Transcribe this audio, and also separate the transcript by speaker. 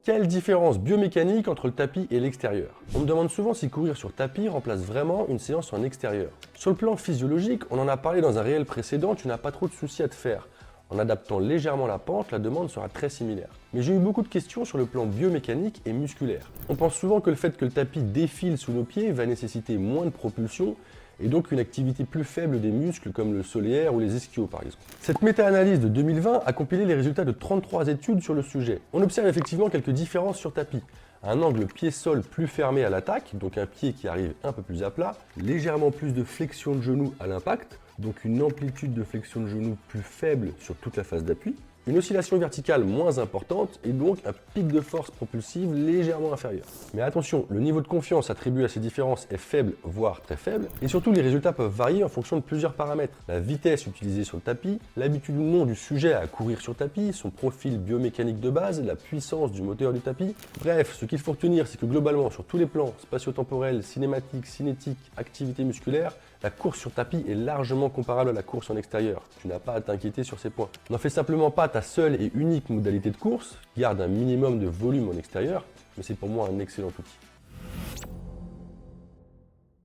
Speaker 1: Quelle différence biomécanique entre le tapis et l'extérieur? On me demande souvent si courir sur tapis remplace vraiment une séance en extérieur. Sur le plan physiologique, on en a parlé dans un réel précédent, tu n'as pas trop de soucis à te faire. En adaptant légèrement la pente, la demande sera très similaire. Mais j'ai eu beaucoup de questions sur le plan biomécanique et musculaire. On pense souvent que le fait que le tapis défile sous nos pieds va nécessiter moins de propulsion et donc une activité plus faible des muscles comme le solaire ou les ischios par exemple. Cette méta-analyse de 2020 a compilé les résultats de 33 études sur le sujet. On observe effectivement quelques différences sur tapis. Un angle pied-sol plus fermé à l'attaque, donc un pied qui arrive un peu plus à plat, légèrement plus de flexion de genou à l'impact, donc une amplitude de flexion de genou plus faible sur toute la phase d'appui, une oscillation verticale moins importante et donc un pic de force propulsive légèrement inférieur. Mais attention, le niveau de confiance attribué à ces différences est faible, voire très faible, et surtout les résultats peuvent varier en fonction de plusieurs paramètres. La vitesse utilisée sur le tapis, l'habitude ou non du sujet à courir sur tapis, son profil biomécanique de base, la puissance du moteur du tapis. Bref, ce qu'il faut retenir, c'est que globalement, sur tous les plans, spatio-temporel, cinématique, cinétique, activité musculaire, la course sur tapis est largement comparable à la course en extérieur. Tu n'as pas à t'inquiéter sur ces points. N'en fais simplement pas ta seule et unique modalité de course, garde un minimum de volume en extérieur, mais c'est pour moi un excellent outil.